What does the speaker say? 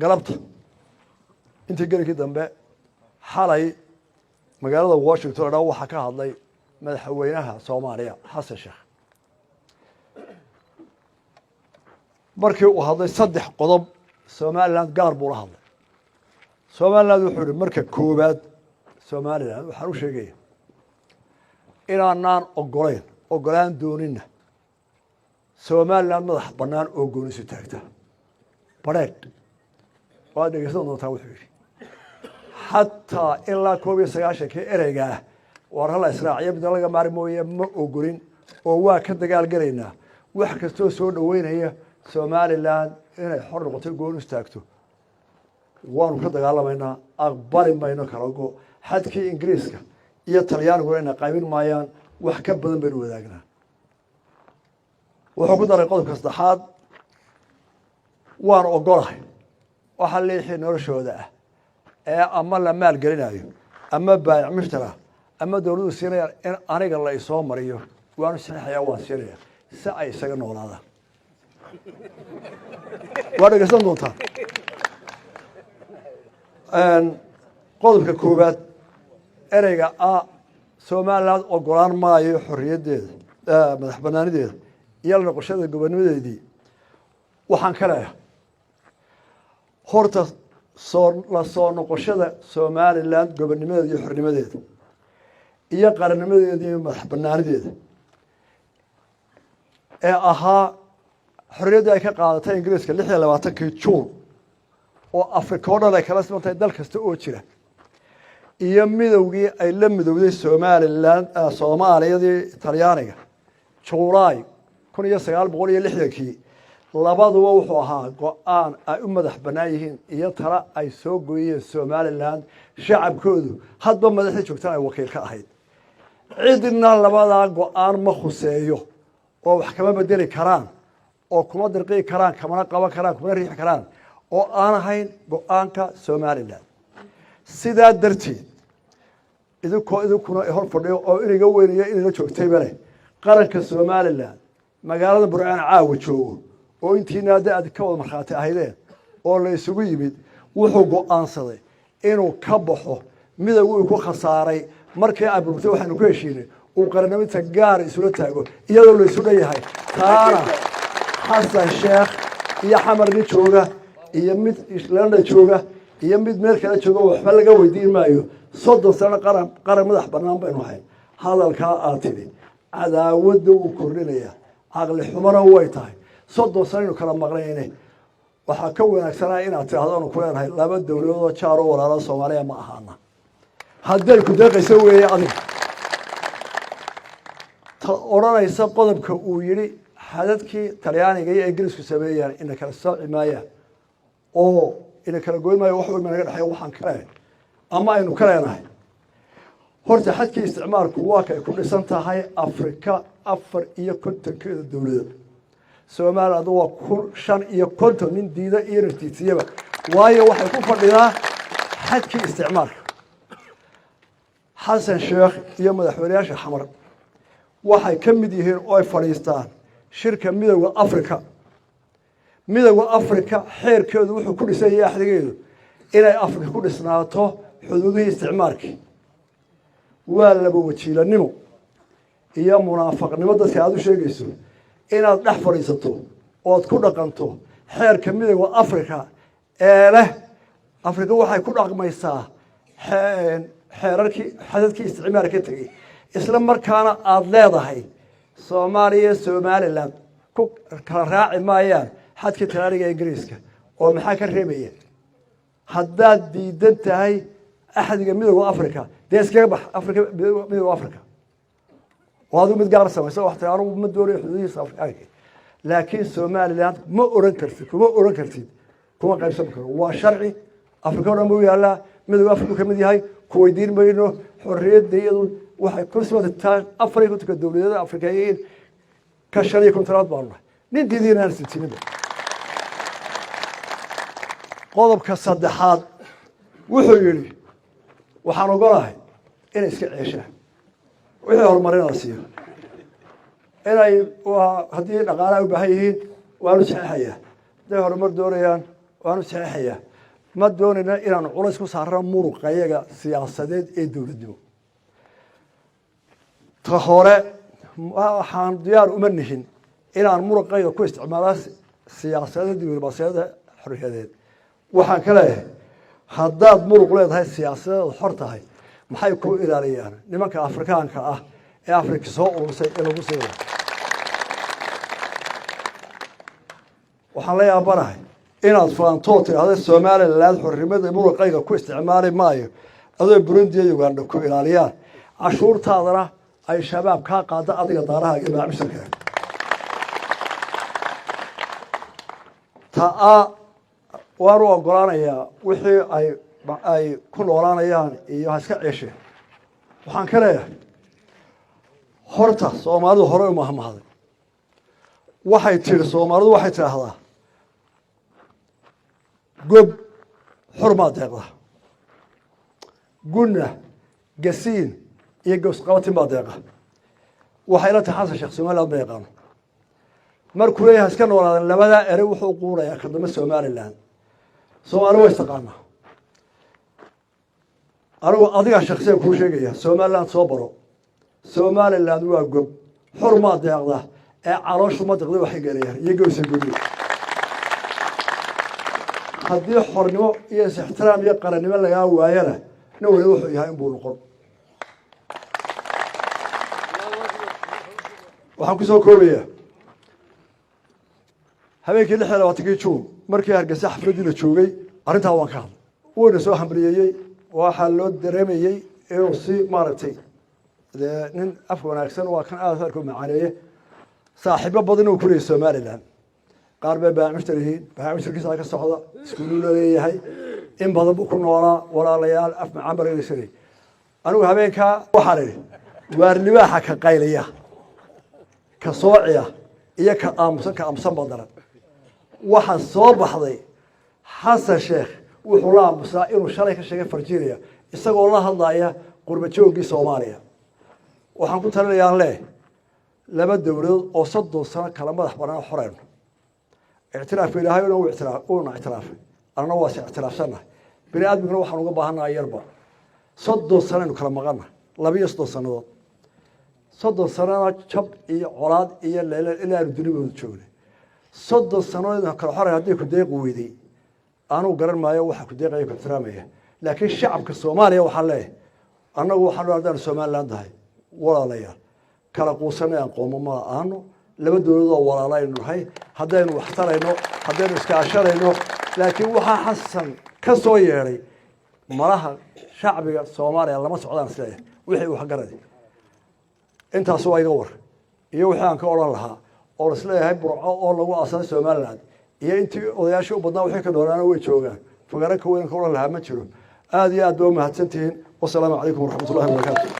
galabta intii gelikii dambe xalay magaalada Washington dhaa waxaa ka hadlay madaxweynaha Soomaaliya Xasan Sheekh markii uu hadlay 3 qodob Somaliland gaar buu la hadlay Somaliland wuxuu yiri marka koobaad Somaliland waxa uu sheegay inaanaan ogolaan doonina Somaliland madax banaan oo goonisu taagta bareed waa dhageysan doontaa wuxuu yiri حتى إلا كوبي سجاشة كإرجع ورهلا إسرائيل يبدأ لقى معرموية ما أقولين وهو كده قال قرينا وحكستو سود وين هي سومالي لان هنا حر قتل جون استاكتو وانو كده قال ما أخبار ما كراجو حد كي إنجليزك يطلعان وين قايمين مايان وحكب بدن بينو ذاكنا وحكود الرقاد كاستحاد وانو أقوله وحلي حين نرشوا ذا أما لما الجرينايو أما بايع مشترى أما دولة سيريا أنا قال الله يسوع مريو وأنا سنة حيوان سيريا سأي سجن ولا هذا وأنا قصدي نقطة أن قلب كوبات أرجع سومالاد وقران ما يحرية ديد مدح بناني ديد يلا قشة الجبنة دي وحنكره هورتا la soo noqoshada Somaliland gobonnimadeeda iyo xornimadeeda iyo qarannimadeeda iyo madax banaanideeda ahaa xorriyadda ay ka qaadatay Ingiriiska 26 Juun oo Afrika oo dhan ay kala simantay dal kasta oo jira iyo midowgii ay la midowday Somaliland Soomaaliyadii Talyaaniga Juulaay 1960kii labaduba wuxuu ahaa go'aan ay u madax banaan yihiin iyo tala ay soo gooyeen Somaliland shacabkoodu hadba madaxda joogtaan ay wakiil ka ahayd cidina labada go'aan ma khuseeyo oo wax kama bedeli karaan oo kuma dirqi karaan kama qaban karaan kuma riixi karaan oo aan ahayn go'aanka Somaliland sidaa darteed idinkuna hor fadhiyo oo iniga weynaya inay joogtay bale qaranka Somaliland magaalada Burcaan caawa joogo oo intiina aad ka wada marxaati ahaydeen oo la isugu yimid wuxuu go'aansaday inuu ka baxo midowgu ku khasaaray markii ay burtay waxaanu ku heshiinay uu qarannimada gaar isula taago iyadoo la isu dhayahay taana Xasan Sheekh iyo xamar ni jooga iyo mid Islaanda jooga iyo mid meel kale jooga waxba laga weydiin maayo 30 sano qaran madax banaan baynu ahayn hadalka aad tiri cadaawada uu kordhinaya aqli xumana way tahay 30 sano kala maqlayeen waxa ka wanaagsanaa inaad tiraahdo ku leenahay laba dawladood jaaro walaalo Soomaaliya ma ahana haddii ku deeqayso weeye adiga oranaysa qodobka uu yiri xadadkii Talyaaniga iyo Ingiriisku sameeyeen in kala soocimaaya oo in kala gooymayo wax weyn naga dhaxay waxaan kale ama aynu kaleenahay horta xadkii isticmaalku waa kay ku dhisan tahay Afrika 4 iyo 50 dawladood Somaliland waa 5 min diida iyo ratiisiyaba waayo waxay ku fadhidaa xadkii isticmaalka Xasan Sheekh iyo madaxweynaha xamar waxay ka mid yihiin oo ay fadhiistaan shirka midowga Afrika xeerkeedu wuxuu ku dhisan yahay xadgeedu inay Afrika ku dhisnaato xuduudaha isticmaalka waa laba wajiilanimo iyo munaafaqnimo dadka aad u sheegayso inaad dhex fadhiisato oo ku dhaqanto xeerka midowga Afrika leh Afrika waxay ku dhaqmaysaa xeerarkii xadadkii isticmaalka tagay isla markaana aad leedahay Soomaaliya Somaliland ku kala raaci maayaan xadkii Talyaaniga Ingiriiska oo maxaa ka reebaya haddaad diidan tahay axadiga midowga Afrika deeskaga bax Afrika midowga Afrika وهذا مد قارس سوى سوى احترام ومدوري حدودي صافي لكن Somaliland ما أورنكرتي كما قال سبكر وشرعي أفريقيا رموي على مدو أفريقيا كمدي هاي كويدين بينه حرية ديال واحد كل سنة التاج أفريقيا تكدولة أفريقيين كشرية كونترات بالله ندي دينا نسيتين قلب كصدحات وحيلي وحنقولها إن إسكت عيشه وهي هرمارين أصيل إلى هذه الأغاني وبهايين وأنا صحيحة ده هرمار دوريان waanu saxiixayaa ma doonayna inaanu culays ku saarno muruqa iyaga siyaasadeed ee dowladnimo ta hore waxaan diyaar uma nihin inaan muruqayga ku isticmaala siyaasadeed diblomaasiyada xorriyadeed waxaan ka leeyahay haddaad muruq leedahay siyaasadeed xor tahay maxay ku ilaaliyaan nimanka afrikaanka ah ee afrika soo urursay ee lagu siiyo waxaan la yaabanahay inaad faantood tidhaahda somaliland xornimada muruqayga ku isticmaali maayo adoo burundi iyo uganda ku ilaaliyaan cashuurtaadana ay shabaab kaa qaada adiga daaraha iyo macaamiisharka taa waan u ogolaanayaa wixii ay ku noolaanayaan iyo ha iska ceesheen waxaan ka leeyahay horta soomaalidu hore u mahmahday waxay tidhi soomaalidu waxay tidhaahdaa gob xurmaa deeqda gunna gasiin iyo gowsqabatin baa deeqa waxay la tahay xasan sheekh somaliland ma yaqaano markuu leeyahay iska noolaadeen labadaa erey wuxuu quurayaa ka dambe somaliland soomaali waa istaqaanaa anigu adigaa shaksiyan kuu sheegaya somaliland soo baro somaliland waa gob xurmaa deeqda ee calooshu ma deqday waxay gelayaan iyo gowsa gudi haddii xornimo iyo is-ixtiraam iyo qarannimo lagaa waayana nin waliba wuxuu yahay inbuu noqon waxaan kusoo koobayaa habeenkii 26 juun markii hargeysa xafladii la joogay arrintaa waan ka hadlay wuuna soo hambalyeeyey waxaa loo dareemayey inuu si maaragtay nin af wanaagsan waa kan aad arko macaaneeye saaxiibo badan uu ku leeyahay somaliland qaar bay baamishtar yihiin baamishtarkiisa ka socda iskuulu leeyahay in badan buu ku noolaa walaalayaal af macaan baraysanay anigu habeenkaa waxaan idhi waar libaaxa ka qaylaya ka soociya iyo ka aamusan badaran waxaa soo baxday xasan sheekh wuxuu la aamusaa inuu shalay ka sheegay farjiinaya isagoo la hadlaya qurba joogii soomaaliya waxaan ku talinayaa leh laba dowladood oo 30 sano kala madax banaan xoreyno اعتراف إلهي ولا اعتراف ولا اعتراف أنا واسع اعتراف سنة بني آدم يروح عنو بهنا يربى صد سنة نكلم مغنى لبي صد سنة صد سنة شب إيه عراد إيه إلى الدنيا بتشوفه صد سنة نكلم حرة هديك دقيق ويدي أنا وقرن ما يوحى كدقيق يك احترامية لكن الشعب كالصومالي وحلاه أنا وحلو عندنا الصومال لندهاي ولا ليا كلا قوسنا ينقوم ما أنو laba dawladood walaalaynu nahay hadaynu wax tarayno hadaynu iska asharayno laakiin waxa xasan ka soo yeeray malaha shacbiga Soomaaliya lama socdaan isleeyahay wixii uu xaqaraday intaas waa iga war iyo wixii aan ka oran lahaa oo isleeyahay burco oo lagu aasay Soomaaliland iyo intii odayaasha u badnaa wixii ka dooraana way joogaan fagaran ka weyn ka oran lahaa ma jiro aad iyo aad baa mahadsantihiin wassalaamu calaykum waraxmatullaahi wabarakaatuh